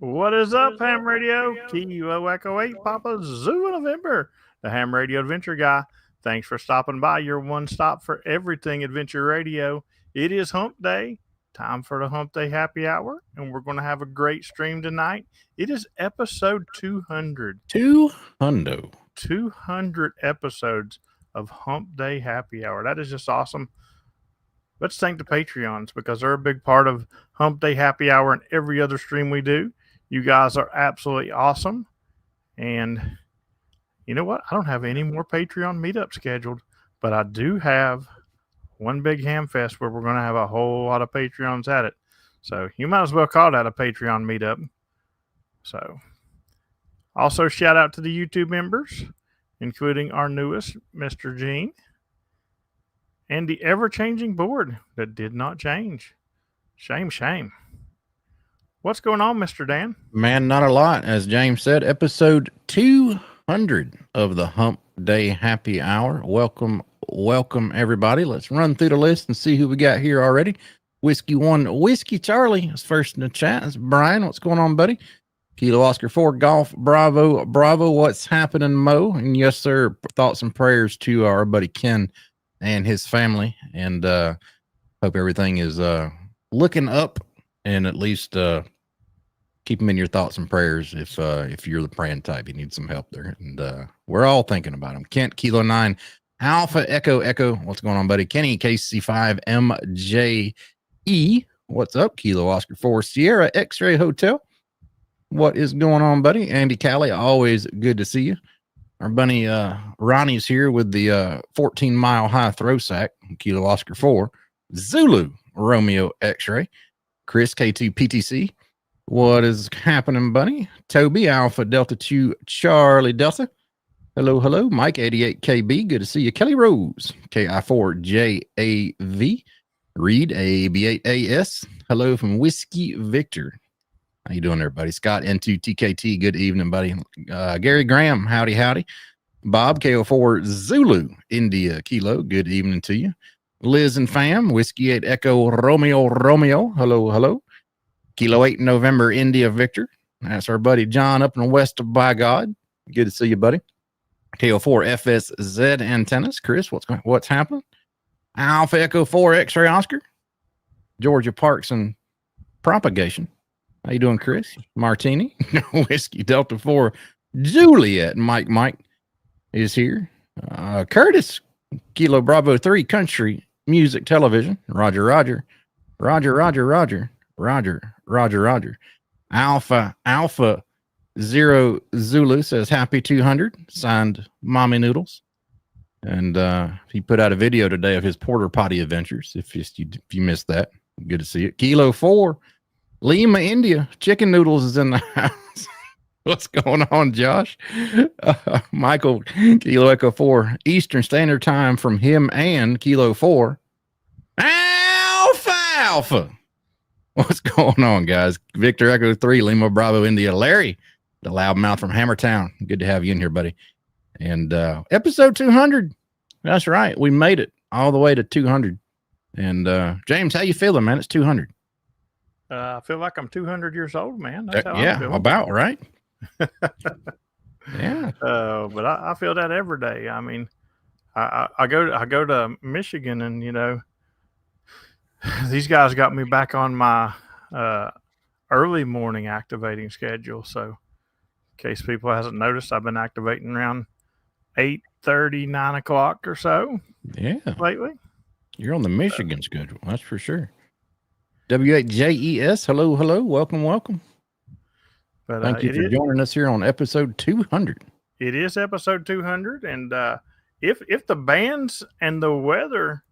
What is up, Ham Radio? Kilo Echo 8, Papa Zulu November, the Ham Radio Adventure Guy. Thanks for stopping by, your one stop for everything Adventure Radio. It is Hump Day, time for the Hump Day Happy Hour, and we're going to have a great stream tonight. It is episode 200. 200. 200 episodes of Hump Day Happy Hour. That is just awesome. Let's thank the Patreons because they're a big part of Hump Day Happy Hour and every other stream we do. You guys are absolutely awesome. And you know what? I don't have any more Patreon meetups scheduled, but I do have one big Hamfest where we're going to have a whole lot of Patreons at it. So you might as well call that a Patreon meetup. So also shout out to the YouTube members, including our newest, Mr. Gene, and the ever-changing board that did not change. Shame, shame. What's going on, Mr. Dan? Man, not a lot. As James said, episode 200 of the Hump Day Happy Hour. Welcome, everybody. Let's run through the list and see who we got here already. Whiskey 1, Whiskey Charlie is first in the chat. It's Brian. What's going on, buddy? Kilo Oscar 4, Golf, Bravo, what's happening, Mo? And yes, sir, thoughts and prayers to our buddy Ken and his family. And hope everything is looking up. And at least keep them in your thoughts and prayers if you're the praying type. You need some help there. And we're all thinking about him. Kent, Kilo 9, Alpha, Echo. What's going on, buddy? Kenny, KC5, MJE. What's up? Kilo Oscar 4, Sierra, X-Ray Hotel. What is going on, buddy? Andy Callie, always good to see you. Our bunny Ronnie's here with the 14-mile high throw sack. Kilo Oscar 4, Zulu, Romeo, X-Ray. Chris, K2 PTC. What is happening, buddy? Toby, Alpha Delta 2, Charlie Delta. Hello. Mike, 88KB. Good to see you. Kelly Rose, KI4JAV. Reed, AB8AS. Hello from Whiskey Victor. How you doing there, buddy? Scott, N2TKT. Good evening, buddy. Gary Graham, howdy. Bob, KO4 Zulu, India Kilo. Good evening to you. Liz and fam, Whiskey 8 Echo Romeo. Hello. Kilo 8 November, India Victor. That's our buddy John up in the west of By God. Good to see you, buddy. KO4 FSZ Antennas. Chris, what's happening? Alpha Echo 4 X-Ray Oscar. Georgia Parks and Propagation. How you doing, Chris? Martini. Whiskey Delta 4 Juliet. Mike is here. Curtis, Kilo Bravo 3 Country Music Television. Roger. Alpha 0 Zulu says happy 200. Signed Mommy Noodles. And he put out a video today of his porter potty adventures. If you missed that, good to see it. Kilo 4 Lima, India. Chicken Noodles is in the house. What's going on, Josh? Michael, Kilo Echo 4, Eastern Standard Time from him and Kilo 4. Alpha. What's going on, guys? Victor Echo 3, Lima Bravo India. Larry, the loudmouth from Hammertown. Good to have you in here, buddy. And episode 200. That's right. We made it all the way to 200. And James, how you feeling, man? It's 200. I feel like I'm 200 years old, man. That's how yeah, I'm feeling. about right. Yeah. But I feel that every day. I mean, I go to Michigan, and you know, these guys got me back on my early morning activating schedule. So, in case people hasn't noticed, I've been activating around 8:30, 9 o'clock or so. Yeah. Lately. You're on the Michigan schedule. That's for sure. W8JES. Hello. Welcome. But thank you for joining us here on episode 200. It is episode 200, and if the bands and the weather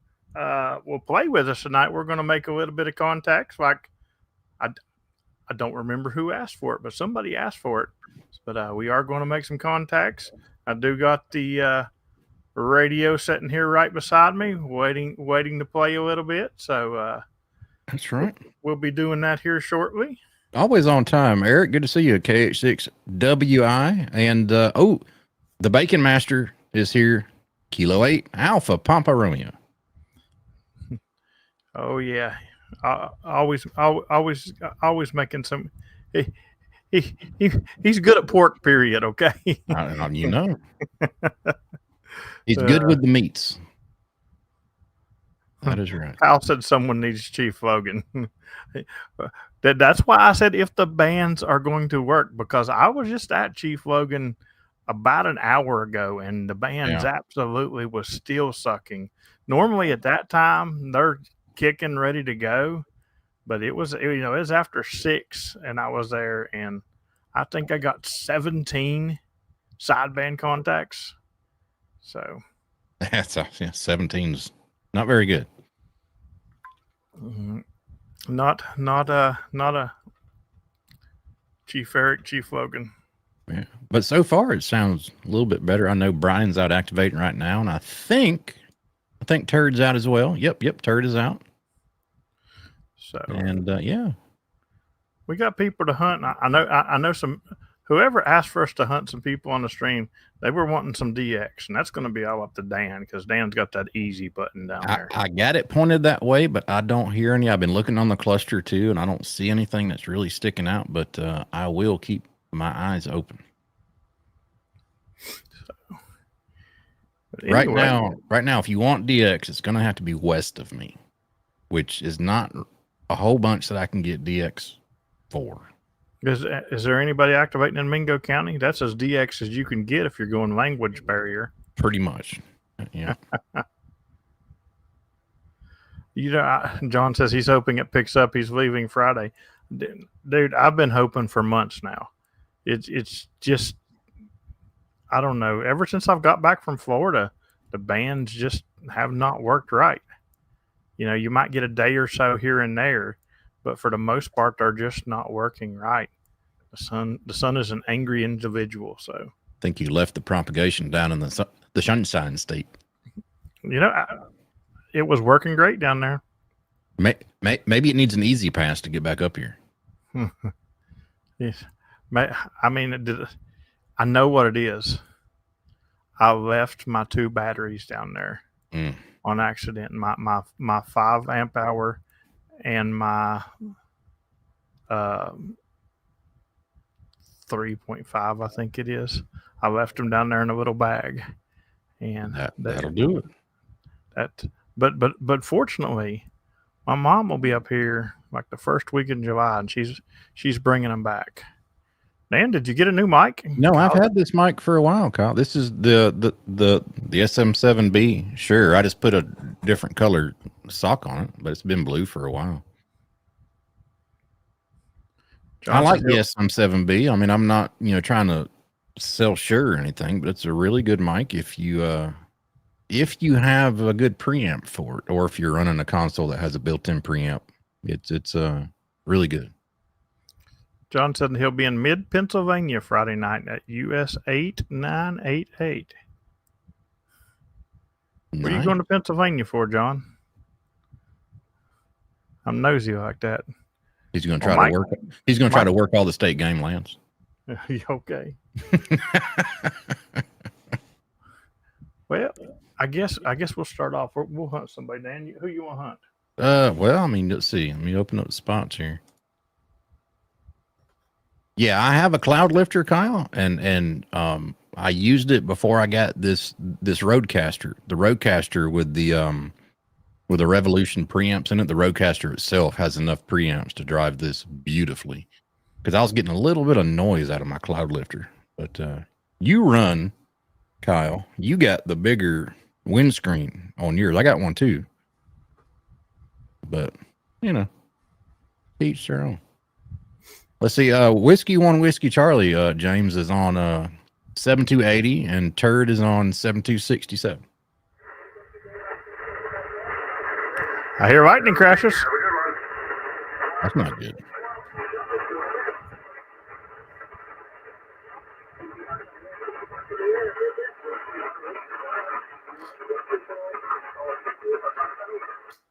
will play with us tonight, we're going to make a little bit of contacts. Like I don't remember who asked for it, but somebody asked for it. But we are going to make some contacts. I do got the radio sitting here right beside me, waiting to play a little bit. So that's right. We'll be doing that here shortly. Always on time, Eric. Good to see you, KH6WI. And the Bacon Master is here. Kilo 8 Alpha Pampa Romeo. Oh yeah, always making some. he's good at pork. Period. Okay. You know, he's good Uh, with the meats. That is right. Kyle said someone needs Chief Logan. That's why I said if the bands are going to work, because I was just at Chief Logan about an hour ago and the bands Yeah. absolutely was still sucking. Normally at that time they're kicking ready to go, but it was it was after 6 and I was there and I think I got 17 sideband contacts. So That's 17's not very good. not a Chief Eric, Chief Logan. Yeah. But so far it sounds a little bit better. I know Brian's out activating right now, and I think Turd's out as well. Yep, Turd is out. So And yeah, we got people to hunt. I know some. Whoever asked for us to hunt some people on the stream, they were wanting some DX, and that's going to be all up to Dan because Dan's got that easy button down there. I got it pointed that way, but I don't hear any. I've been looking on the cluster too, and I don't see anything that's really sticking out. But I will keep my eyes open. Anyway, right now, if you want DX, it's going to have to be west of me, which is not a whole bunch that I can get DX for. Is there anybody activating in Mingo County? That's as DX as you can get if you're going language barrier. Pretty much, yeah. John says he's hoping it picks up. He's leaving Friday. Dude, I've been hoping for months now. It's just, I don't know. Ever since I've got back from Florida, the bands just have not worked right. You might get a day or so here and there, but for the most part, they're just not working right. The sun is an angry individual. So I think you left the propagation down in the Sunshine State. It was working great down there. Maybe it needs an easy pass to get back up here. Yes. I mean, I know what it is. I left my 2 batteries down there on accident. My 5 amp hour and my 3.5, I think it is. I left them down there in a little bag, and that'll do it. But fortunately, my mom will be up here like the first week in July, and she's bringing them back. Dan, did you get a new mic? No, I've had this mic for a while, Kyle. This is the SM7B. Sure, I just put a different color sock on it, but it's been blue for a while. I like the SM7B. I mean, I'm not trying to sell Shure or anything, but it's a really good mic if you have a good preamp for it, or if you're running a console that has a built-in preamp. It's really good. John said he'll be in mid-Pennsylvania Friday night at US 8988. Nice. What are you going to Pennsylvania for, John? I'm nosy like that. He's going to try to work. He's going to try to work all the state game lands. Okay. Well, I guess we'll start off. We'll hunt somebody. Dan, who you want to hunt? Well, I mean, let's see. Let me open up the spots here. Yeah, I have a cloud lifter, Kyle, and I used it before I got this Roadcaster. The Roadcaster with the Revolution preamps in it. The Roadcaster itself has enough preamps to drive this beautifully. Because I was getting a little bit of noise out of my cloud lifter. But you run, Kyle. You got the bigger windscreen on yours. I got one too. But each their own. Let's see. Whiskey 1 Whiskey Charlie, James, is on 7280 and Turd is on 7267. I hear lightning crashes. That's not good.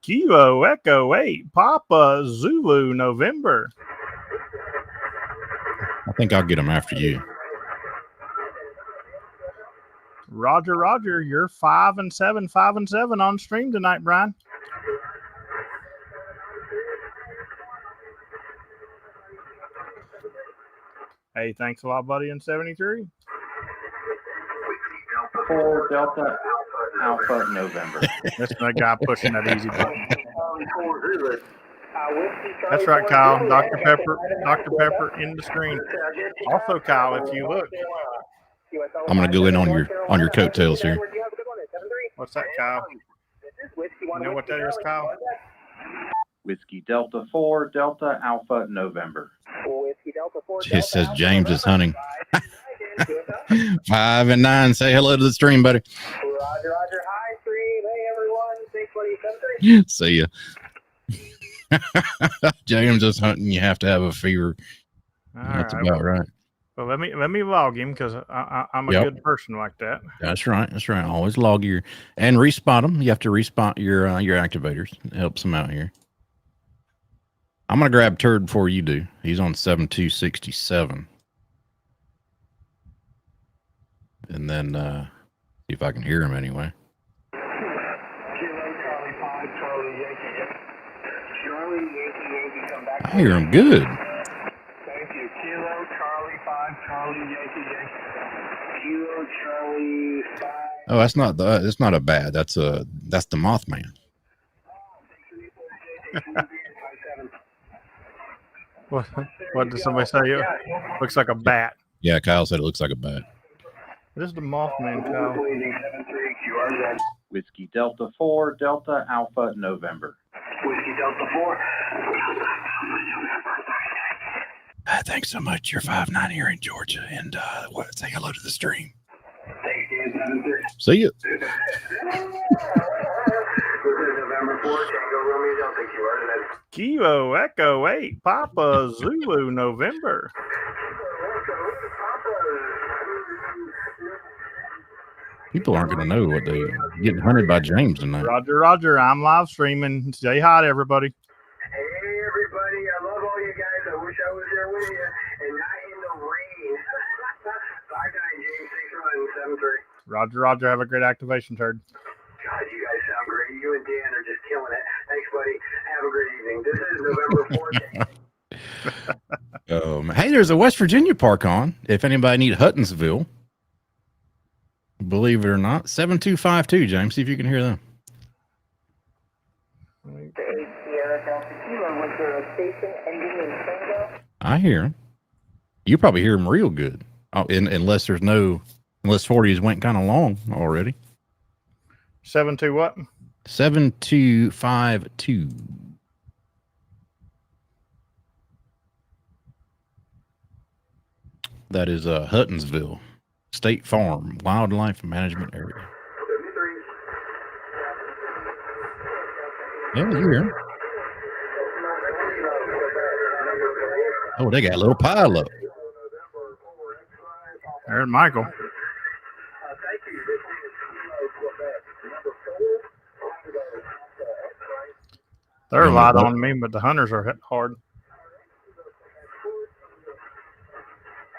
Kilo Echo 8 Papa Zulu November. I think I'll get them after you. Roger, you're 5 and 7 on stream tonight, Brian. Hey, thanks a lot, buddy, in 73. 4 Delta Alpha November. That's that guy pushing that easy button. That's right, Kyle. Dr. Pepper in the screen. Also, Kyle, if you look. I'm gonna go in on your coattails here. What's that, Kyle? You know what that is, Kyle? Whiskey Delta 4 Delta Alpha November. It says James is hunting. 5 and 9. Say hello to the stream, buddy. Roger. Hi, stream. Hey, everyone. 62073. See ya. James is hunting. You have to have a fever. That's about right. Well, let me log him because I'm a good person like that. That's right. Always log your and respot them. You have to respot your activators. It helps them out here. I'm gonna grab Turd before you do. He's on 7267, and then see if I can hear him anyway. I hear him good. Thank you. Kilo Charlie 5 Charlie Yankee. Kilo Charlie 5. Oh, that's not a bad. That's the Mothman. What did somebody say? It looks like a bat. Yeah, Kyle said it looks like a bat. This is the Mothman, Kyle. Whiskey Delta 4 Delta Alpha November. Whiskey Delta 4. Thanks so much. You're 5'9" here in Georgia, and say hello to the stream. See you. Kilo Echo 8 Papa Zulu November. People aren't going to know what they getting hunted by James tonight. Roger. I'm live streaming. Say hi to everybody. Hey, everybody. I love all you guys. I wish I was there with you and not in the rain. Bye, guys. James 61773. Roger. Have a great activation, Turd. God, you guys sound great. You and Dan are just killing it. Thanks, buddy. Have a great evening. This is November 4th. Hey, there's a West Virginia park on. If anybody need Huttonsville, believe it or not, 7252. James, see if you can hear them. I hear them. You probably hear them real good. Unless 40s went kind of long already. 72 what? 7252. That is Huttonsville State Farm Wildlife Management Area. Yeah, you hear 'em. Oh, they got a little pile up. There's Michael. They're a lot on me, but the hunters are hard.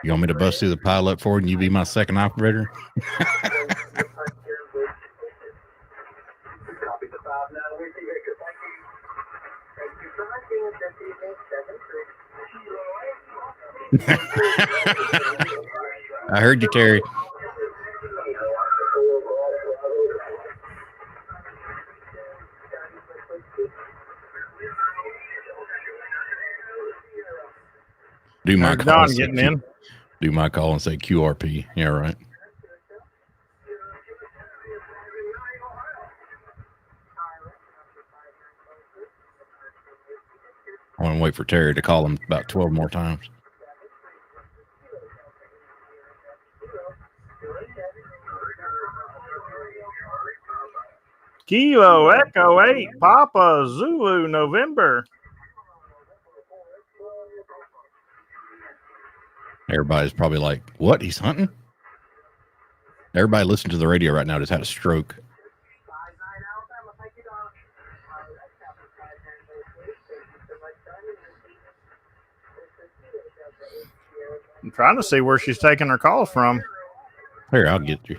You want me to bust through the pile up for you and you be my second operator? I heard you, Terry. Do my call. Don getting in. Do my call and say QRP. Yeah, right. I want to wait for Terry to call him about 12 more times. Kilo Echo 8 Papa Zulu November. Everybody's probably like, what? He's hunting? Everybody listening to the radio right now just had a stroke. I'm trying to see where she's taking her calls from. Here, I'll get you.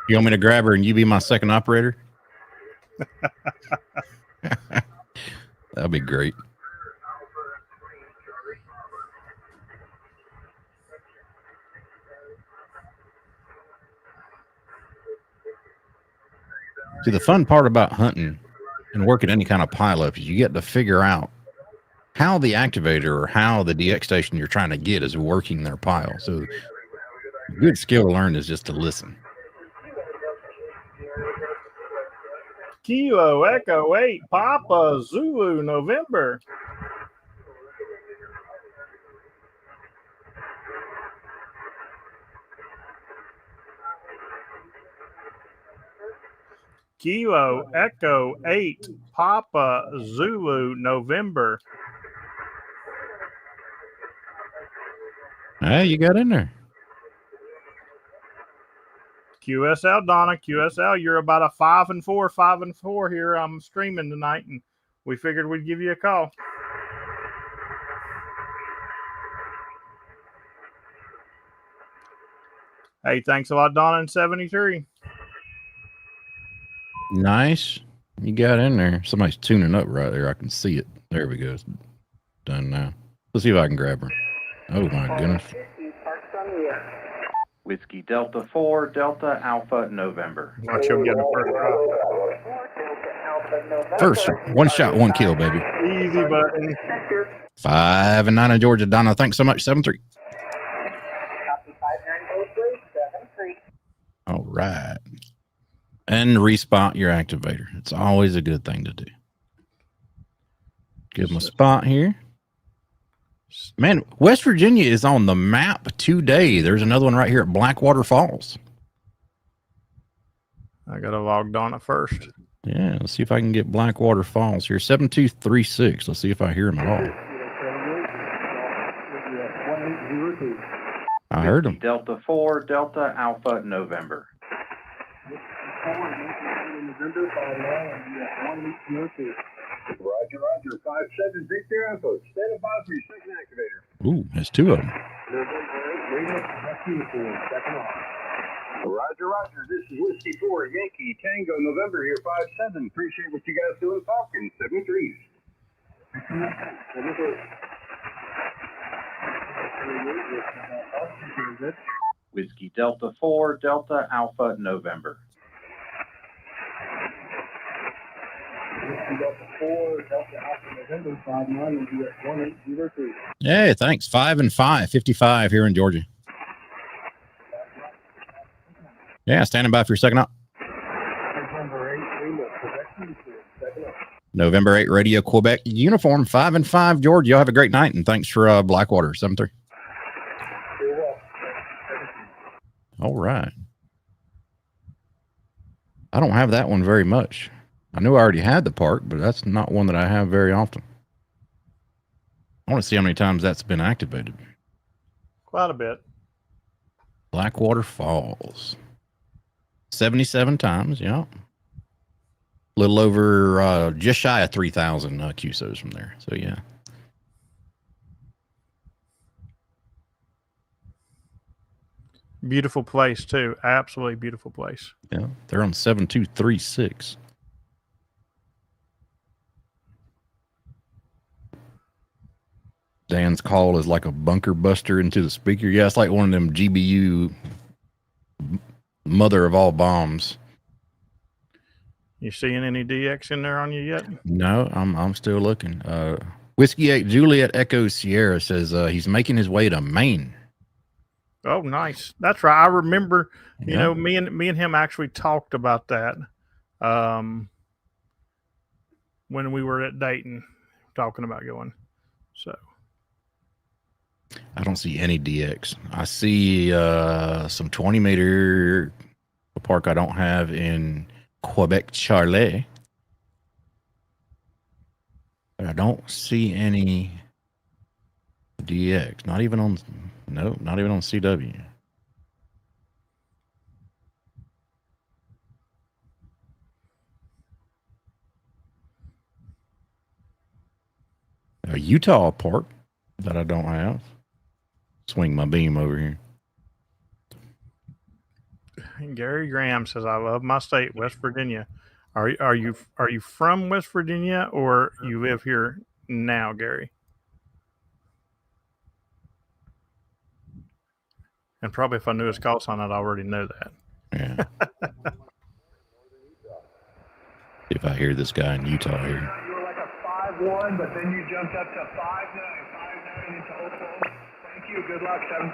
You want me to grab her and you be my second operator? That'd be great. See, the fun part about hunting and working any kind of pileup is you get to figure out how the activator or how the DX station you're trying to get is working their pile. So a good skill to learn is just to listen. Kilo Echo 8 Papa Zulu November. Kilo Echo 8 Papa Zulu November. Hey, you got in there. QSL Donna, QSL, you're about a 5 and 4 here. I'm streaming tonight, and we figured we'd give you a call. Hey, thanks a lot, Donna in 73. Nice. You got in there. Somebody's tuning up right there. I can see it. There we go. It's done now. Let's see if I can grab her. Oh, my goodness. Whiskey Delta 4, Delta Alpha November. Watch him get a first drop. First, one shot, one kill, baby. Easy button. 5 and 9 in Georgia. Donna, thanks so much. 7-3. All right. And respot your activator. It's always a good thing to do. Give them a spot here. Man, West Virginia is on the map today. There's another one right here at Blackwater Falls. I got to log Donna first. Yeah, let's see if I can get Blackwater Falls here. 7236. Let's see if I hear him at all. I heard him. Delta 4, Delta Alpha November. Roger, Roger. 5-7 Victor Alpha. Stand by for your second activator. Ooh, there's two of them. Roger, Roger. This is Whiskey 4 Yankee Tango November here. 5-7. Appreciate what you guys doing, Falcon. 7-3s. Whiskey Delta 4, Delta Alpha November. Hey, thanks. 5 and 5. 55 here in Georgia. Yeah, standing by for your second up. November 8 Radio Quebec uniform. 5 and 5 Georgia. Y'all have a great night, and thanks for Blackwater 7-3. All right. I don't have that one very much. I knew I already had the park, but that's not one that I have very often. I want to see how many times that's been activated. Quite a bit. Blackwater Falls. 77 times, yeah. A little over, just shy of 3,000 QSOs from there. So, yeah. Beautiful place, too. Absolutely beautiful place. Yeah, they're on 7236. Dan's call is like a bunker buster into the speaker. Yeah, it's like one of them GBU mother of all bombs. You seeing any DX in there on you yet? No, I'm still looking. Whiskey 8 Juliet Echo Sierra says he's making his way to Maine. Oh, nice. That's right. I remember, you Yeah. know, me and him actually talked about that when we were at Dayton talking about going. So I don't see any DX. I see some 20-meter park I don't have in Quebec Charlet. But I don't see any DX. Not even on CW. A Utah park that I don't have. Swing my beam over here. Gary Graham says, "I love my state, West Virginia." Are you from West Virginia or you live here now, Gary? And probably if I knew his call sign, I'd already know that. Yeah. If I hear this guy in Utah here. You were like a 5-1, but then you jumped up to 5-9 into Oklahoma. Thank you. Good luck, 7-3.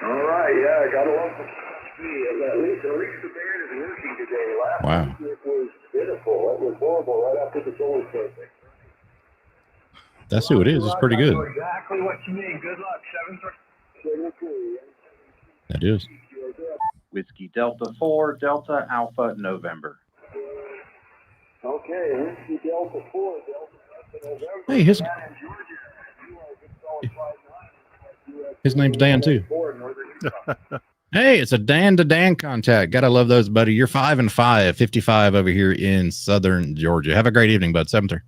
All right, yeah, I got to love the speed. At least the band is working today. Last week it was pitiful. It was horrible right after the solar perfect. That's who it is. It's pretty good. Exactly what you need. Good luck, 7-3. That is. Whiskey Delta 4, Delta Alpha November. Okay, Whiskey Delta 4, Delta November. Hey, his name's Dan too. Hey, it's a Dan to Dan contact. Gotta love those, buddy. You're 5-5, 55 over here in southern Georgia. Have a great evening, bud. 7-3.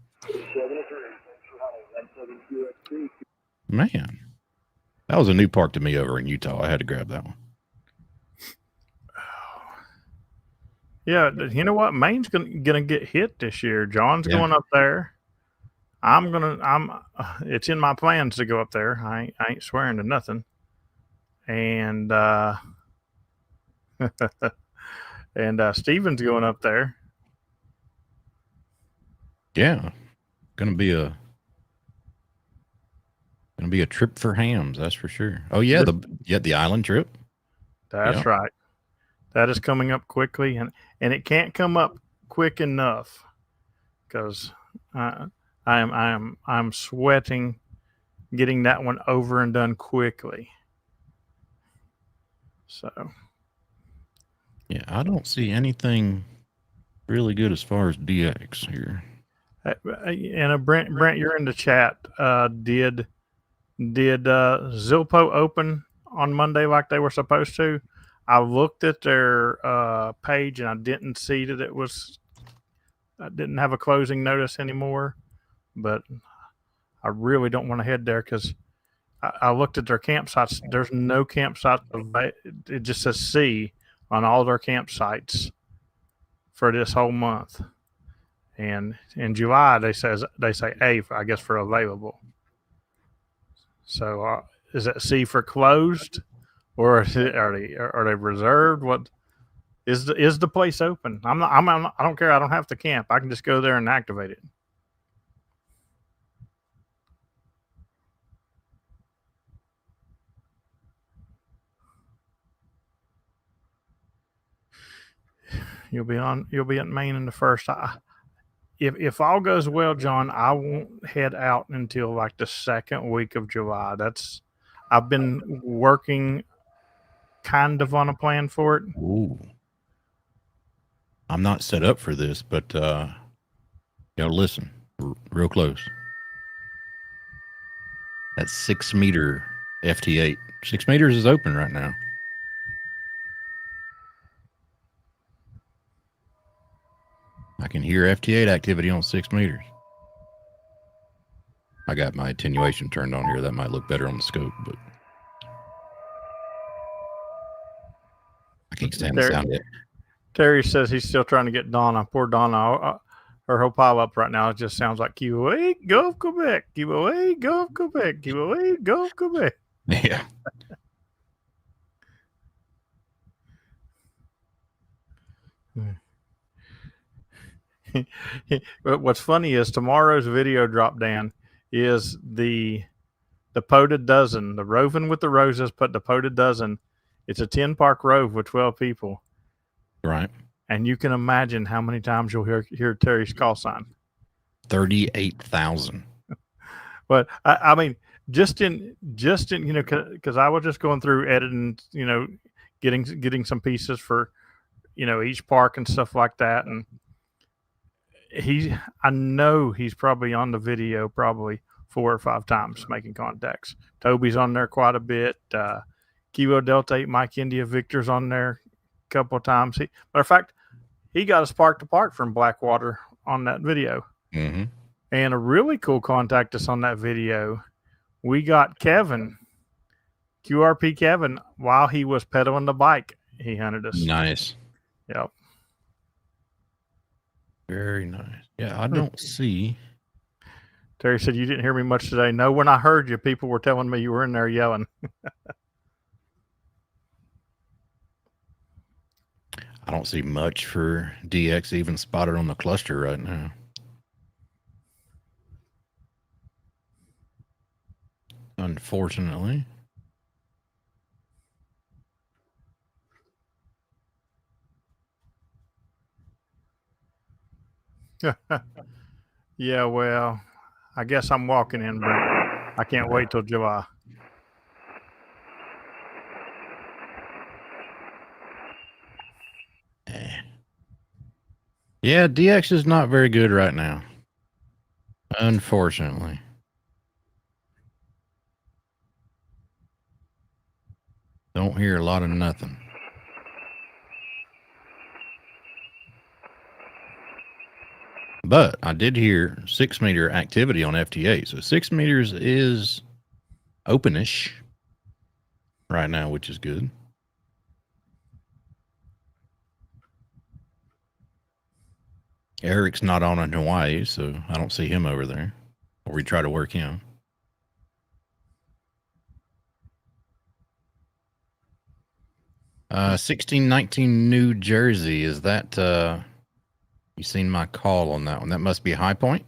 Man, that was a new park to me over in Utah. I had to grab that one. Yeah, you know what? Maine's gonna get hit this year. John's going up there. It's in my plans to go up there. I ain't swearing to nothing. And and Steven's going up there. Yeah, gonna be a trip for hams. That's for sure. Oh yeah, the island trip. That's right. That is coming up quickly, and it can't come up quick enough because I'm sweating getting that one over and done quickly. So, yeah, I don't see anything really good as far as DX here. And Brent, you're in the chat. Did Zilpo open on Monday like they were supposed to? I looked at their page and I didn't see that I didn't have a closing notice anymore, but I really don't want to head there because I looked at their campsites. There's no campsite. It just says C on all their campsites for this whole month. And in July, they say A, I guess, for available. So is that C for closed? Or are they reserved? What is the place open? I don't care. I don't have to camp. I can just go there and activate it. You'll be in Maine in the first. If all goes well, John, I won't head out until like the second week of July. I've been working kind of on a plan for it. Ooh. I'm not set up for this, but listen real close. That 6 meter FT8. 6 meters is open right now. I can hear FT8 activity on 6 meters. I got my attenuation turned on here. That might look better on the scope, but I can't stand the sound yet. Terry says he's still trying to get Donna. Poor Donna. Her whole pile up right now. It just sounds like keep away, go Quebec. Keep away, go Quebec. Keep away, go Quebec. Yeah. But what's funny is tomorrow's video drop down is the POTA dozen, the Roving with the Roses, put the POTA dozen. It's a 10-park rove with 12 people. Right. And you can imagine how many times you'll hear Terry's call sign. 38,000. But I mean, just in because I was just going through editing, getting some pieces for, each park and stuff like that. And I know he's probably on the video probably 4 or 5 times making contacts. Toby's on there quite a bit. Kilo Delta 8 Mike India Victor's on there a couple of times. Matter of fact, he got us park to park from Blackwater on that video. Mm-hmm. And a really cool contact us on that video. We got Kevin, QRP Kevin, while he was pedaling the bike. He hunted us. Nice. Yep. Very nice. Yeah, I don't see. Terry said, you didn't hear me much today. No, when I heard you, people were telling me you were in there yelling. I don't see much for DX even spotted on the cluster right now. Unfortunately. Yeah, well, I guess I'm walking in, Brent. I can't wait till July. Yeah, DX is not very good right now. Unfortunately. Don't hear a lot of nothing. But I did hear 6 meter activity on FTA. So 6 meters is openish right now, which is good. Eric's not on in Hawaii, so I don't see him over there. Or we try to work him. Uh, 1619 New Jersey. Is that you seen my call on that one? That must be High Point.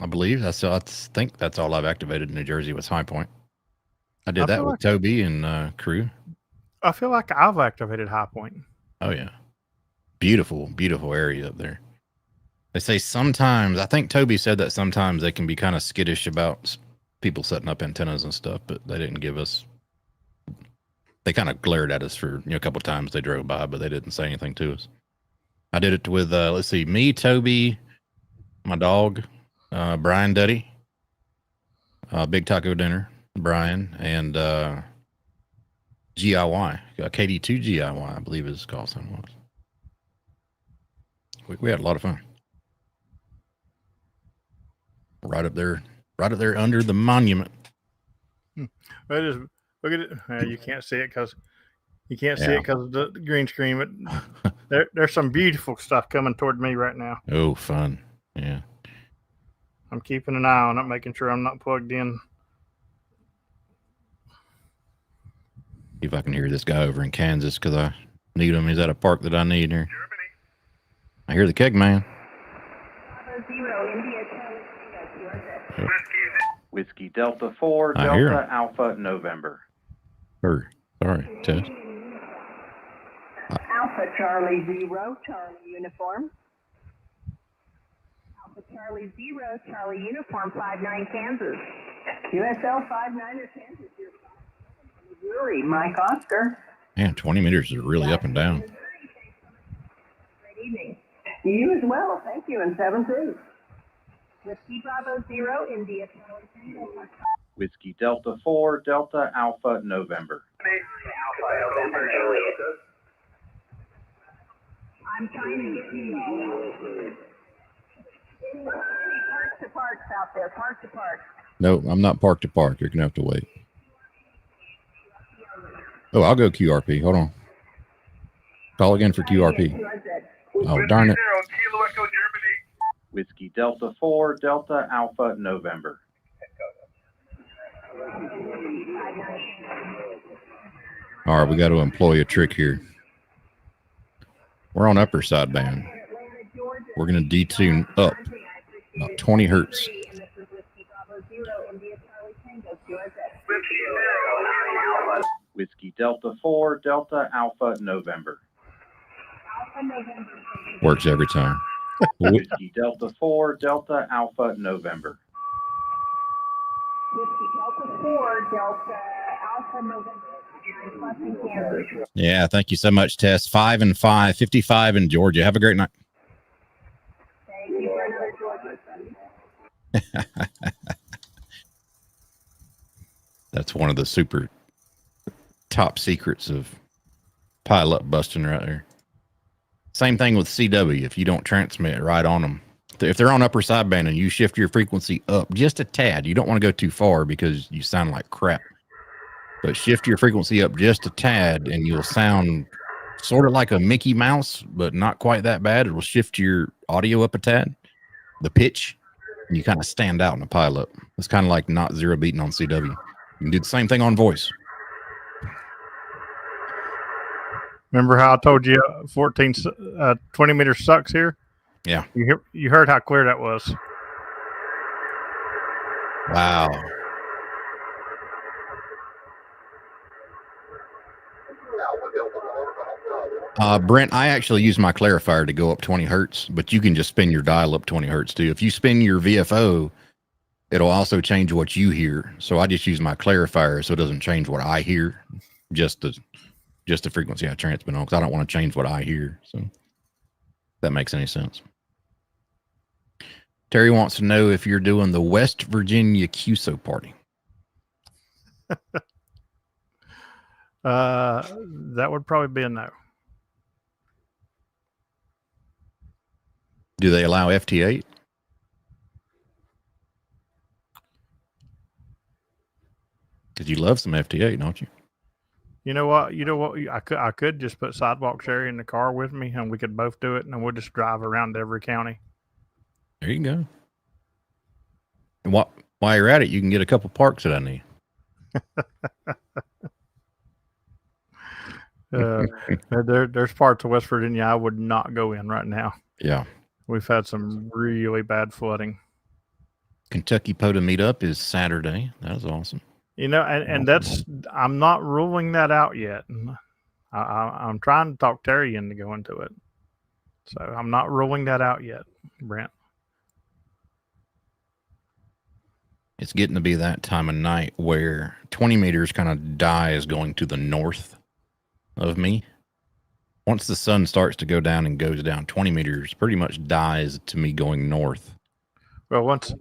I believe I think that's all I've activated in New Jersey was High Point. I did that with Toby and crew. I feel like I've activated High Point. Oh yeah. Beautiful, beautiful area up there. They say sometimes, I think Toby said that sometimes they can be kind of skittish about people setting up antennas and stuff, but they didn't give us, they kind of glared at us for, a couple of times they drove by, but they didn't say anything to us. I did it with, let's see, me, Toby, my dog, Brian Duddy, Big Taco Dinner, Brian, and GIY, KD2 GIY, I believe his call sign was. We had a lot of fun. Right up there under the monument. Look at it. You can't see it because of the green screen. But there's some beautiful stuff coming toward me right now. Oh, fun. Yeah. I'm keeping an eye on it, making sure I'm not plugged in. See if I can hear this guy over in Kansas because I need him. He's at a park that I need here. I hear the keg man. Whiskey Delta 4, I hear Delta him. Alpha November. Sorry, Ted. Alpha Charlie 0, Charlie Uniform. Alpha Charlie 0, Charlie Uniform 59 Kansas. USL 59er Kansas. Missouri, Mike Oscar. Man, 20 meters is really up and down. Great evening. You as well, thank you, and 7-2. Whiskey Bravo 0, India Charlie Tango. Whiskey Delta 4, Delta Alpha November. Alpha November, Juliet. I'm trying to get you park to parks out there, park to park. No, I'm not park to park. You're going to have to wait. Oh, I'll go QRP. Hold on. Call again for QRP. Oh, darn it. Kilo Echo, Germany. Whiskey Delta 4, Delta Alpha November. All right, we got to employ a trick here. We're on upper sideband. We're going to detune up about 20 hertz. Whiskey Delta 4, Delta Alpha November. Works every time. Whiskey Delta 4, Delta Alpha November. Whiskey Delta 4, Delta Alpha November. Yeah, thank you so much, Tess. 5 and 5, 55 in Georgia. Have a great night. Thank you for another Georgia. That's one of the super top secrets of pile up busting right there. Same thing with CW. If you don't transmit right on them, if they're on upper sideband and you shift your frequency up just a tad, you don't want to go too far because you sound like crap. But shift your frequency up just a tad and you'll sound sort of like a Mickey Mouse, but not quite that bad. It will shift your audio up a tad, the pitch, and you kind of stand out in a pile up. It's kind of like not zero beating on CW. You can do the same thing on voice. Remember how I told you 20 meters sucks here? Yeah. You heard how clear that was. Wow. Brent, I actually use my clarifier to go up 20 hertz, but you can just spin your dial up 20 hertz too. If you spin your VFO, it'll also change what you hear. So I just use my clarifier so it doesn't change what I hear, just the frequency I transmit on, because I don't want to change what I hear. So if that makes any sense. Terry wants to know if you're doing the West Virginia QSO party. That would probably be a no. Do they allow FT8? Because you love some FT8, don't you? You know what? I could just put Sidewalk Sherry in the car with me, and we could both do it, and then we'll just drive around every county. There you go. And while you're at it, you can get a couple parks that I need. There's parts of West Virginia I would not go in right now. Yeah. We've had some really bad flooding. Kentucky POTA meetup is Saturday. That is awesome. You know, and that's, I'm not ruling that out yet. I'm trying to talk Terry into going to it. So I'm not ruling that out yet, Brent. It's getting to be that time of night where 20 meters kind of dies going to the north of me. Once the sun starts to go down and goes down, 20 meters pretty much dies to me going north. Well, once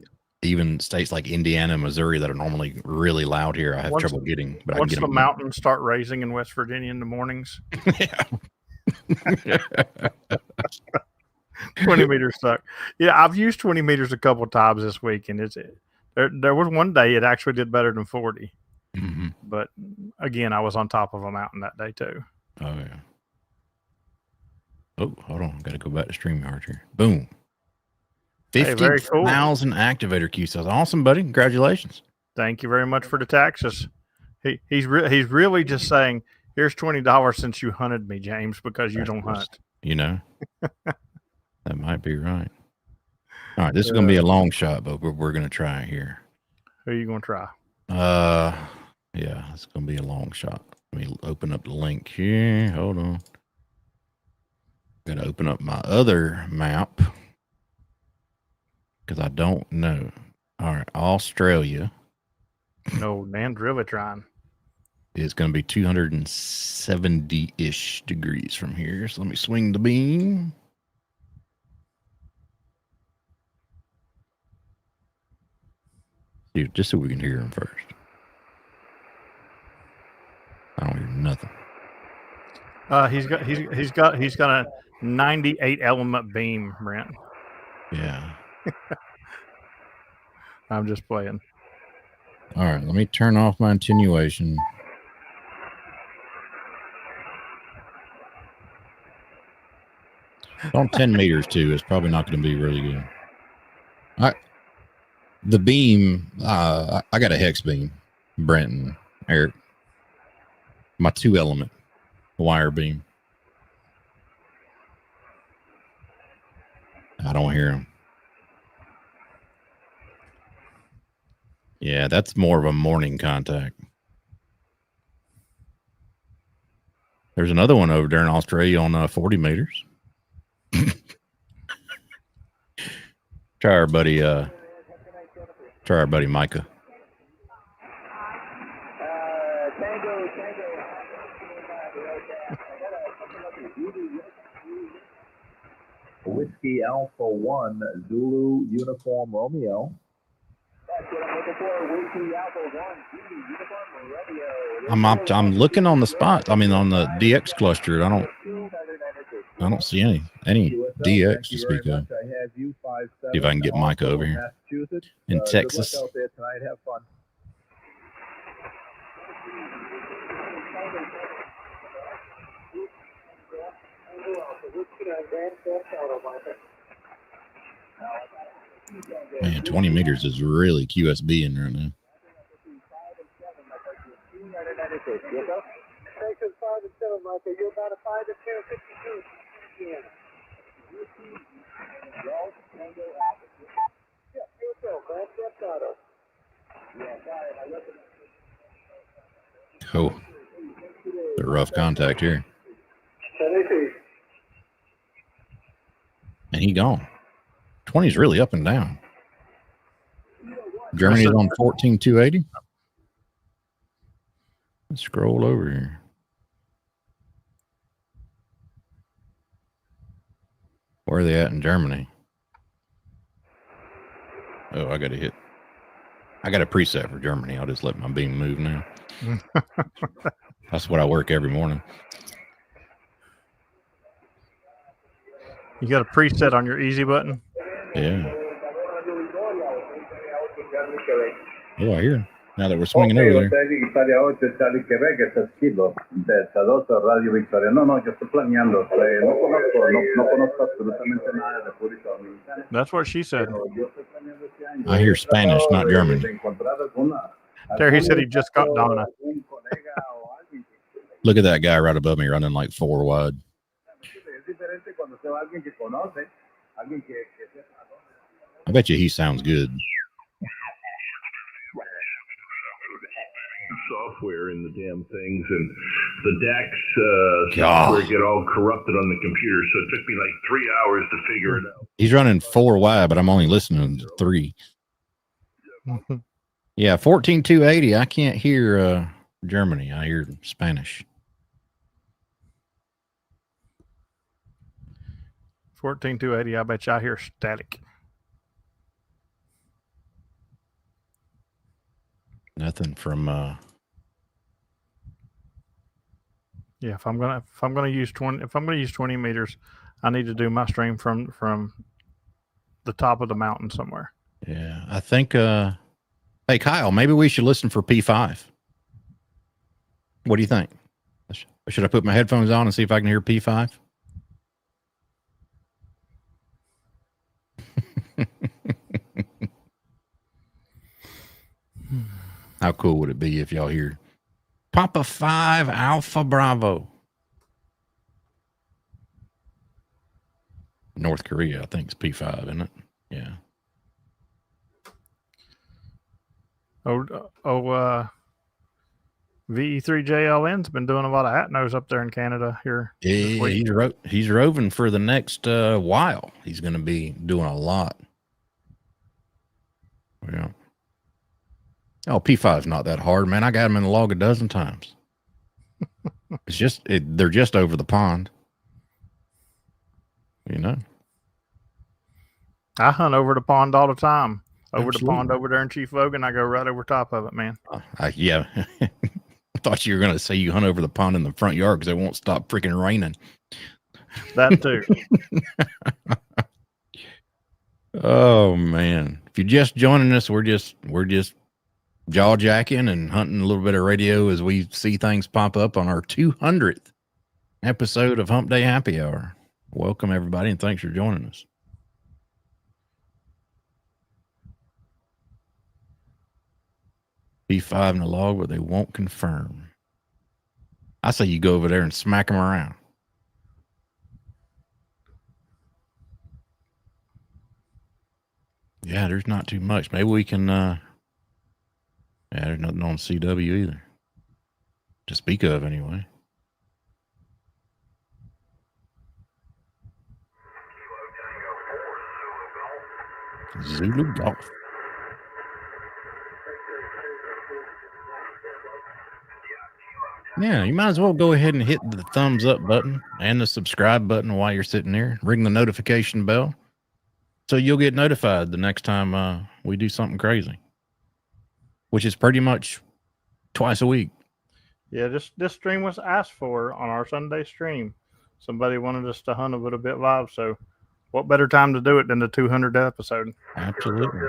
even states like Indiana and Missouri that are normally really loud here, I have trouble getting. But once I can get the mountains start raising in West Virginia in the mornings, 20 meters suck. Yeah, I've used 20 meters a couple of times this week, and there was one day it actually did better than 40. Mm-hmm. But again, I was on top of a mountain that day too. Oh yeah. Oh, hold on. Got to go back to StreamYard here. Boom. 50,000 activator queues. That's awesome, buddy. Congratulations. Thank you very much for the taxes. He's really just saying, here's $20 since you hunted me, James, because you don't hunt. You know, that might be right. All right, this is going to be a long shot, but we're going to try it here. Who are you going to try? Yeah, it's going to be a long shot. Let me open up the link here. Hold on. I'm going to open up my other map because I don't know. All right, Australia. No, Nan's really trying. It's going to be 270-ish degrees from here. So let me swing the beam. Dude, just so we can hear him first. I don't hear nothing. He's got a 98 element beam, Brent. Yeah. I'm just playing. All right, let me turn off my attenuation. On 10 meters too, it's probably not going to be really good. All right. The beam, I got a hex beam, Brent and Eric. My 2-element wire beam. I don't hear him. Yeah, that's more of a morning contact. There's another one over there in Australia on 40 meters. Try our buddy Micah. Whiskey Alpha 1 Zulu Uniform Romeo. I'm looking on the spot. I mean, on the DX cluster. I don't see any DX to speak of. See if I can get Micah over here in Texas. Have fun. Man, 20 meters is really QSB in right now. Sections 5 and 7, Micah. You're about a 5 to 10, 52. Yeah. Oh, the rough contact here. And he gone. 20's really up and down. Germany's on 14,280. Let's scroll over here. Where are they at in Germany? Oh, I got a preset for Germany. I'll just let my beam move now. That's what I work every morning. You got a preset on your easy button? Yeah. Oh, I hear him. Now that we're swinging over there. Italia 8, Charlie Quebec, es Kilo, Delta 2, Radio Victoria. No, yo estoy planeando. No conozco absolutamente nada de República Dominicana. That's what she said. I hear Spanish, not German. Terry said he just got Donna. Look at that guy right above me running like 4 wide. I bet you he sounds good. Software in the damn things, and the DAX software get all corrupted on the computer, so it took me like 3 hours to figure it out. He's running 4 wide, but I'm only listening to 3. Yeah, 14,280. I can't hear Germany. I hear Spanish. 14,280. I bet you I hear static. Nothing from Yeah, if I'm gonna use 20 meters, I need to do my stream from the top of the mountain somewhere. Yeah, I think hey Kyle, maybe we should listen for P5. What do you think? Should I put my headphones on and see if I can hear P5? How cool would it be if y'all hear Papa 5 Alpha Bravo? North Korea, I think it's P5, isn't it? Yeah. VE3JLN's been doing a lot of hat nose up there in Canada here. Yeah, he's roving for the next while. He's going to be doing a lot. Yeah. Oh, P5's not that hard, man. I got him in the log a dozen times. It's just they're just over the pond. You know. I hunt over the pond all the time. Over Absolutely. the pond over there in Chief Logan, I go right over top of it, man. Yeah. I thought you were going to say you hunt over the pond in the front yard because it won't stop freaking raining. That too. Oh man! If you're just joining us, we're just jaw jacking and hunting a little bit of radio as we see things pop up on our 200th episode of Hump Day Happy Hour. Welcome everybody, and thanks for joining us. P5 in the log, but they won't confirm. I say you go over there and smack them around. Yeah, there's not too much. Maybe we can, yeah, there's nothing on CW either. To speak of, anyway. Zulu Golf. Yeah, you might as well go ahead and hit the thumbs up button and the subscribe button while you're sitting there. Ring the notification bell so you'll get notified the next time we do something crazy, which is pretty much twice a week. Yeah, this stream was asked for on our Sunday stream. Somebody wanted us to hunt a little bit live, so what better time to do it than the 200th episode? Absolutely.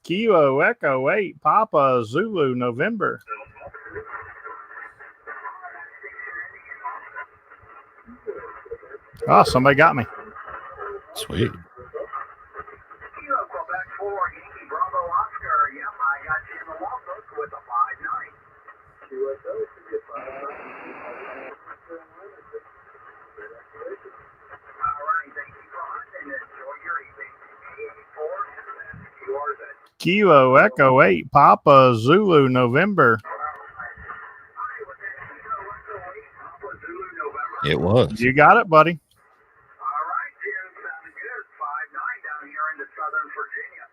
Kilo Echo 8 Papa Zulu November. Oh, somebody got me. Sweet. Kilo Echo 8 Papa Zulu November. It was. You got it, buddy. All right, Jim, sounded good. 5-9 down here into Southern Virginia.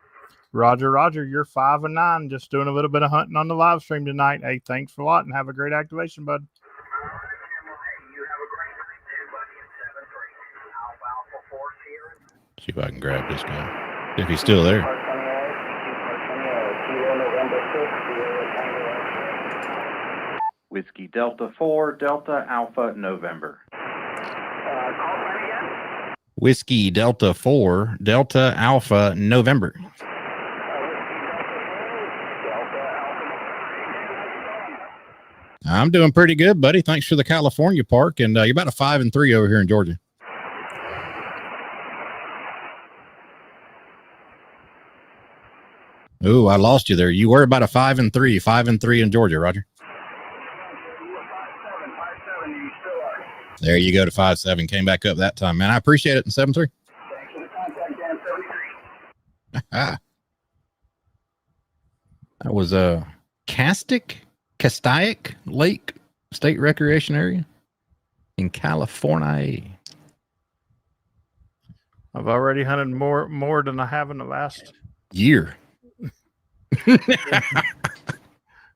Roger. You're 5 and 9. Just doing a little bit of hunting on the live stream tonight. Hey, thanks a lot and have a great activation, bud. All right, Jim, well, hey, you have a great night too, buddy, in 7-3. Alpha Force here. See if I can grab this guy. If he's still there. Whiskey Delta 4, Delta Alpha November. Call that again? Whiskey Delta 4, Delta Alpha November. I'm doing pretty good, buddy. Thanks for the California park. And you're about a 5 and 3 over here in Georgia. Oh, I lost you there. You were about a 5 and 3 in Georgia, Roger. There you go to 5-7. Came back up that time, man. I appreciate it in 7-3. Thanks for the contact, Dan. 73. That was a Castaic Lake State Recreation Area in California. I've already hunted more than I have in the last Year.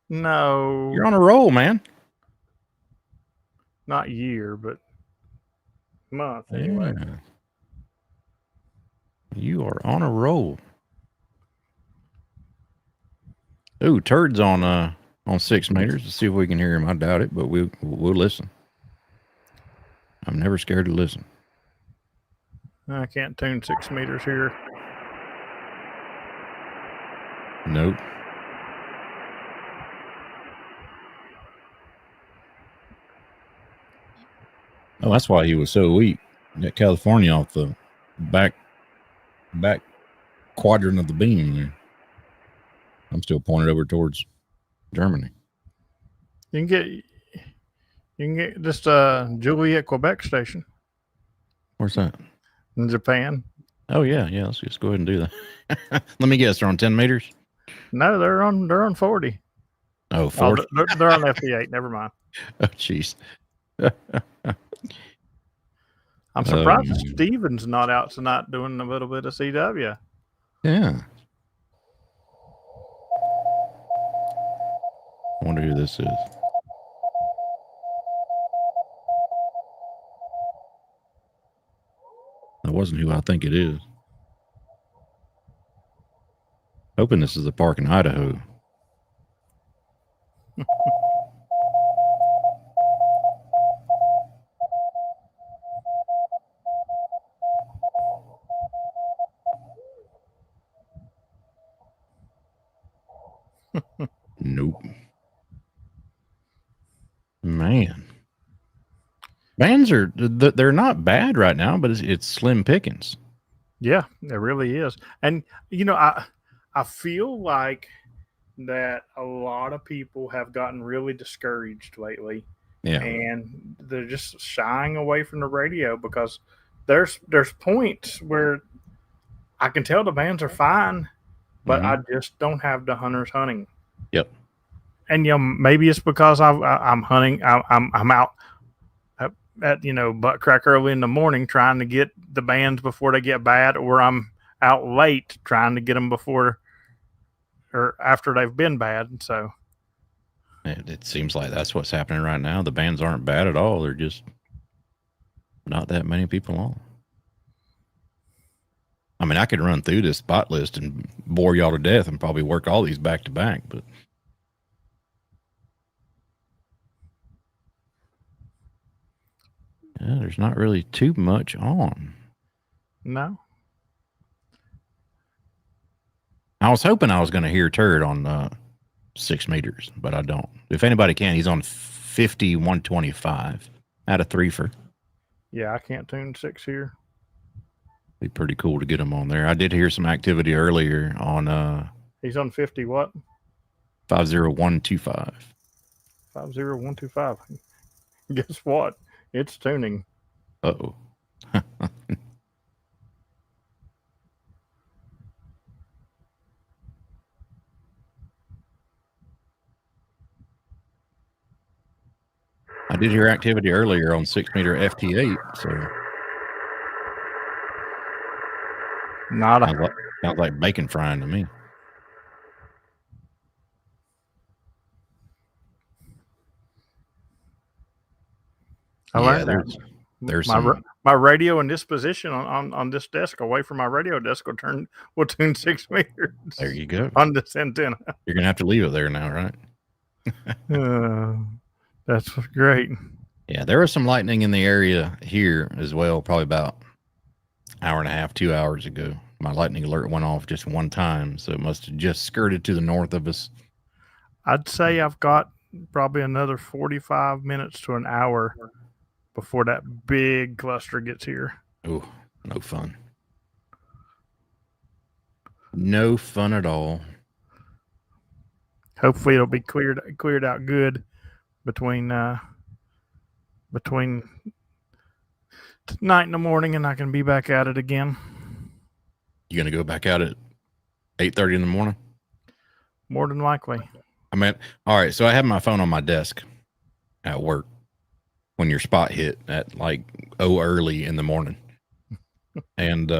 No. You're on a roll, man. Not year, but month anyway. Yeah. You are on a roll. Ooh, Turd's on 6 meters. Let's see if we can hear him. I doubt it, but we'll listen. I'm never scared to listen. I can't tune 6 meters here. Nope. Oh, that's why he was so weak. Got California off the back quadrant of the beam there. I'm still pointed over towards Germany. You can get just Juliet Quebec station Where's that? in Japan. Oh yeah. Let's just go ahead and do that. Let me guess. They're on 10 meters. No, they're on 40. Oh, 40. They're on FD8. Never mind. Oh, jeez. I'm surprised Steven's not out tonight doing a little bit of CW. Yeah. I wonder who this is. That wasn't who I think it is. Hoping this is a park in Idaho. Nope. Man. Bands are, they're not bad right now, but it's slim pickings. Yeah, it really is. And, I feel like that a lot of people have gotten really discouraged lately. Yeah. And they're just shying away from the radio because there's points where I can tell the bands are fine, but I just don't have the hunters hunting. Yep. And maybe it's because I'm hunting. I'm out at butt crack early in the morning trying to get the bands before they get bad, or I'm out late trying to get them before or after they've been bad. So it seems like that's what's happening right now. The bands aren't bad at all. They're just not that many people on. I mean, I could run through this spot list and bore y'all to death and probably work all these back to back, but yeah, there's not really too much on. No. I was hoping I was going to hear Turd on 6 meters, but I don't. If anybody can, he's on 50-125 out of 3 for. Yeah, I can't tune 6 here. Be pretty cool to get him on there. I did hear some activity earlier on. He's on 50 what? 50125. 50125. Guess what? It's tuning. Uh-oh. did hear activity earlier on 6 meter FT8, so Not a. sounds like bacon frying to me. I Yeah, learned there's my some. my radio in this position on this desk, away from my radio desk, will tune 6 meters. There you go. On this antenna. You're gonna have to leave it there now, right? That's great. Yeah, there was some lightning in the area here as well, probably about an hour and a half, 2 hours ago. My lightning alert went off just one time, so it must have just skirted to the north of us. I'd say I've got probably another 45 minutes to an hour before that big cluster gets here. Oh, no fun. No fun at all. Hopefully it'll be cleared out good between tonight and the morning, and I can be back at it again. You gonna go back out at 8:30 in the morning? More than likely. I mean, all right. So I have my phone on my desk at work when your spot hit at like early in the morning, and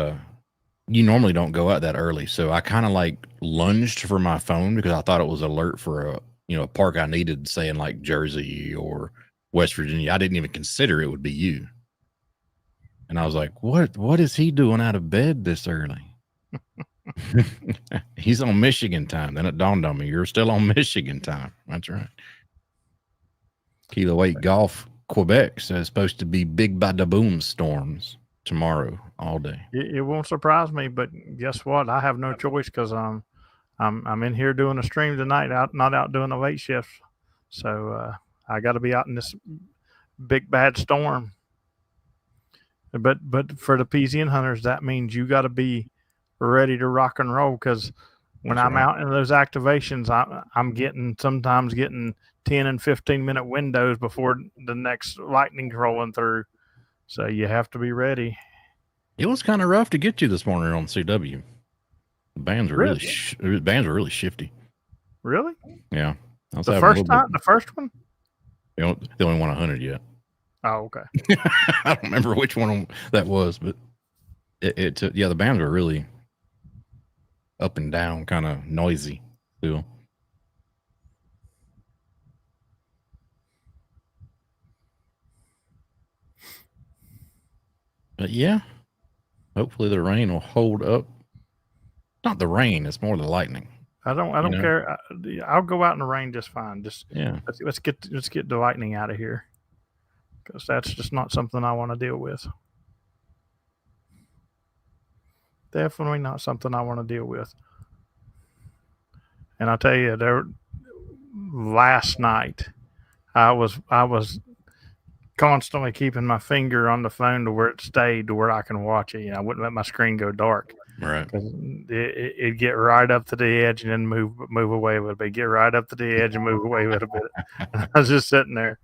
you normally don't go out that early. So I kind of like lunged for my phone because I thought it was alert for a park I needed, say in like Jersey or West Virginia. I didn't even consider it would be you. And I was like, what is he doing out of bed this early? He's on Michigan time. Then it dawned on me, you're still on Michigan time. That's right. Kilo 8 Golf Quebec says it's supposed to be big bada boom storms tomorrow all day. It won't surprise me, but guess what? I have no choice because I'm in here doing a stream tonight, not out doing the late shift. So I got to be out in this big bad storm. But for the PZN hunters, that means you got to be ready to rock and roll, because when I'm out in those activations, I'm sometimes getting 10 and 15 minute windows before the next lightning's rolling through. So you have to be ready. It was kind of rough to get you this morning on CW. The bands were really shifty. Really? Yeah. The first one? They only won 100 yet. Oh, okay. I don't remember which one that was, but the bands were really up and down, kind of noisy still. But yeah, hopefully the rain will hold up. Not the rain; it's more the lightning. I don't care. I'll go out in the rain just fine. Let's get the lightning out of here, because that's just not something I want to deal with. Definitely not something I want to deal with. And I'll tell you, last night, I was constantly keeping my finger on the phone to where it stayed to where I can watch it. I wouldn't let my screen go dark. Right. It'd get right up to the edge and then move away a little bit. Get right up to the edge and move away a little bit. And I was just sitting there,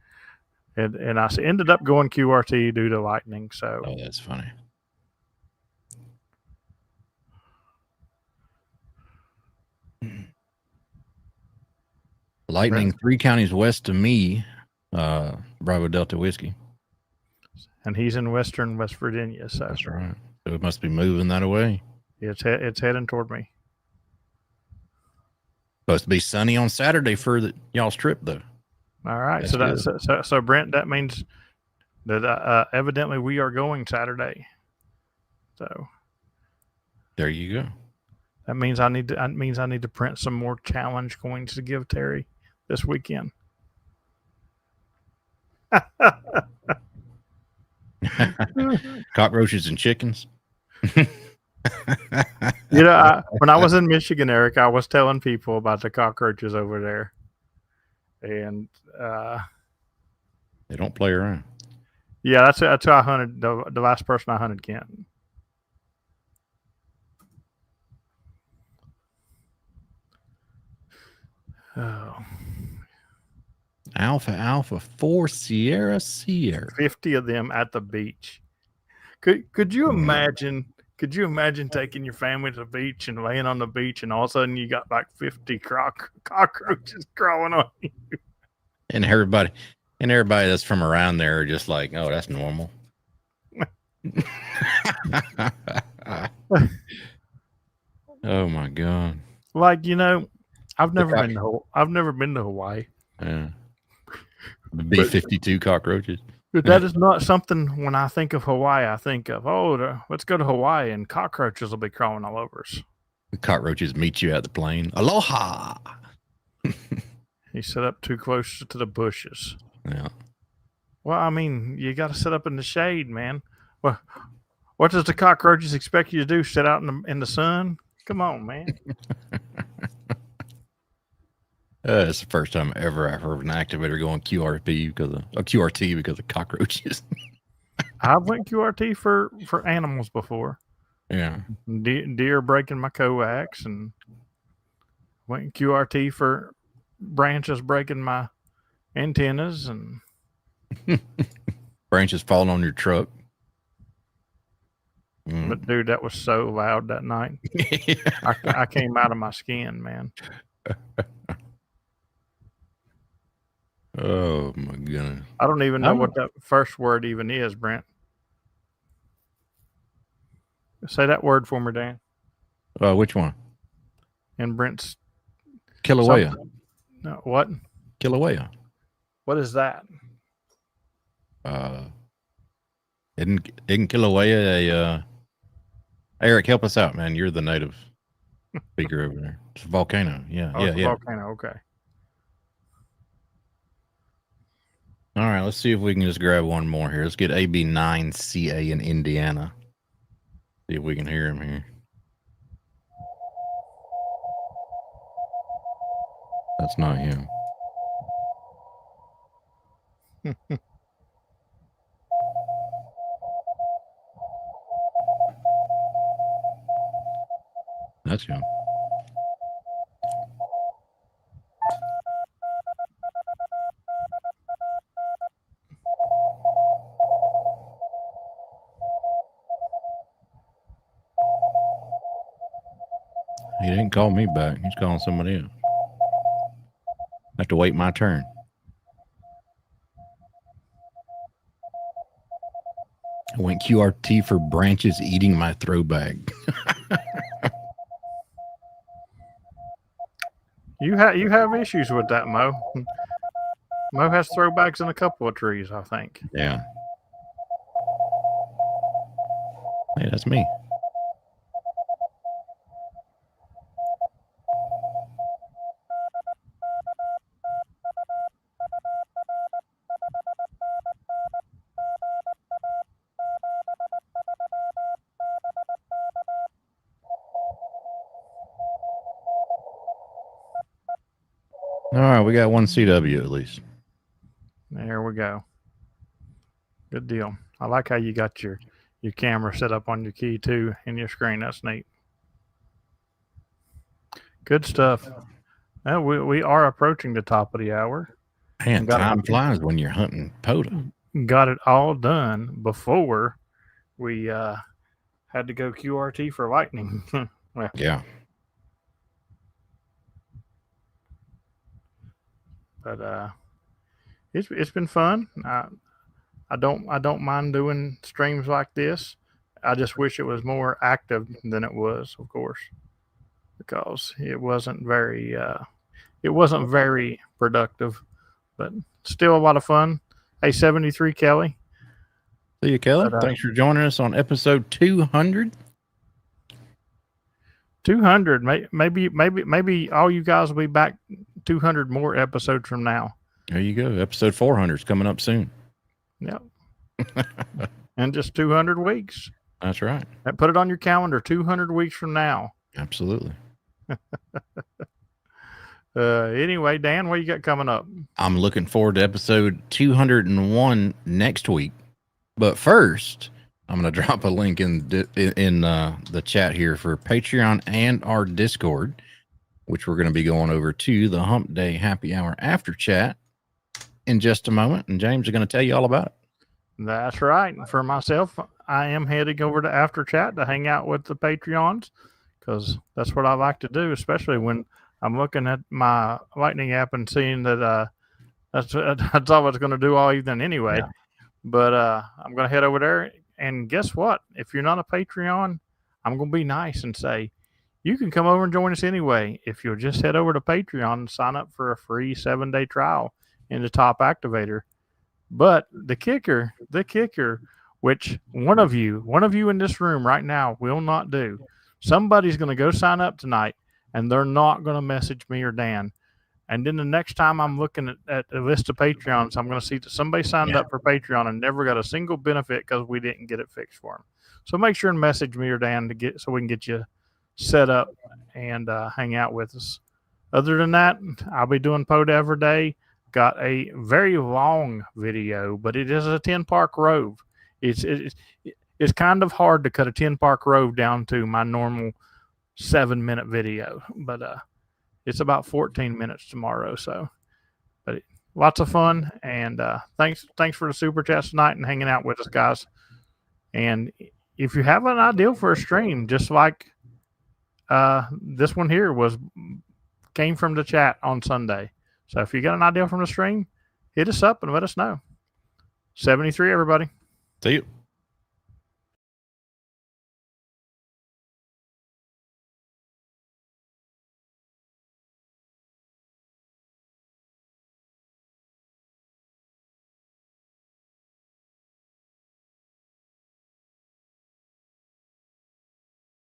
and I ended up going QRT due to lightning. So. Oh, that's funny. Lightning, 3 counties west of me, Bravo Delta Whiskey. And he's in western West Virginia. So that's right. So it must be moving that away. It's heading toward me. Supposed to be sunny on Saturday for y'all's trip, though. All right. So Brent, that means that evidently we are going Saturday. So there you go. That means I need to print some more challenge coins to give Terry this weekend. Cockroaches and chickens. When I was in Michigan, Eric, I was telling people about the cockroaches over there, and they don't play around. Yeah, that's who I hunted. The last person I hunted, Kent. Oh. Alpha 4 Sierra. 50 of them at the beach. Could you imagine? Could you imagine taking your family to the beach and laying on the beach, and all of a sudden you got like 50 cockroaches crawling on you? And everybody, And everybody that's from around there are just like, oh, that's normal. Oh my God. Like, I've never been to Hawaii. Yeah. The B-52 cockroaches. But that is not something when I think of Hawaii, I think of, let's go to Hawaii and cockroaches will be crawling all over us. The cockroaches meet you at the plane. Aloha. You set up too close to the bushes. Yeah. Well, I mean, you got to sit up in the shade, man. Well, what does the cockroaches expect you to do? Sit out in the sun? Come on, man. It's the first time ever I've heard of an activator going QRT because of cockroaches. I went QRT for animals before. Yeah. Deer breaking my coax, and went QRT for branches breaking my antennas, and branches falling on your truck. But dude, that was so loud that night. I came out of my skin, man. Oh my goodness. I don't even know what that first word even is, Brent. Say that word for me, Dan. Which one? And Brent's Kilauea. No, what? Kilauea. What is that? Isn't Kilauea Eric, help us out, man. You're the native speaker over there. It's a volcano. Yeah. Volcano, okay. All right, let's see if we can just grab one more here. Let's get AB9CA in Indiana. See if we can hear him here. That's not him. That's him. He didn't call me back. He's calling somebody else. I have to wait my turn. I went QRT for branches eating my throwback. You have issues with that, Mo. Mo has throwbacks in a couple of trees, I think. Yeah. Hey, that's me. All right, we got one CW at least. There we go. Good deal. I like how you got your camera set up on your key too in your screen. That's neat. Good stuff. Well, we are approaching the top of the hour. Man, time flies when you're hunting POTA. Got it all done before we had to go QRT for lightning. Well, yeah. But it's been fun. I don't mind doing streams like this. I just wish it was more active than it was, of course, because it wasn't very productive, but still a lot of fun. Hey, 73 Kelly. See you, Kelly. Thanks for joining us on episode 200. 200. Maybe all you guys will be back 200 more episodes from now. There you go. Episode 400 is coming up soon. Yep. And just 200 weeks. That's right. Put it on your calendar. 200 weeks from now. Absolutely. Anyway, Dan, what you got coming up? I'm looking forward to episode 201 next week. But first, I'm going to drop a link in the chat here for Patreon and our Discord, which we're going to be going over to the Hump Day Happy Hour after chat in just a moment. And James is going to tell you all about it. That's right. For myself, I am heading over to after chat to hang out with the Patreons, because that's what I like to do, especially when I'm looking at my Lightning app and seeing that That's all I was going to do all evening anyway. Yeah. But I'm going to head over there. And guess what? If you're not a Patreon, I'm going to be nice and say, you can come over and join us anyway. If you'll just head over to Patreon and sign up for a free 7-day trial in the top activator. But the kicker, which one of you in this room right now will not do, somebody's going to go sign up tonight and they're not going to message me or Dan. And then the next time I'm looking at a list of Patreons, I'm going to see that somebody signed up for Patreon and never got a single benefit because we didn't get it fixed for them. So make sure and message me or Dan so we can get you set up and hang out with us. Other than that, I'll be doing POTA every day. Got a very long video, but it is a 10-park rove. It's kind of hard to cut a 10-park rove down to my normal 7-minute video, but it's about 14 minutes tomorrow. So, but lots of fun, and thanks for the super chats tonight and hanging out with us, guys. And if you have an idea for a stream, just like this one here came from the chat on Sunday. So if you got an idea from the stream, hit us up and let us know. 73, everybody. See you.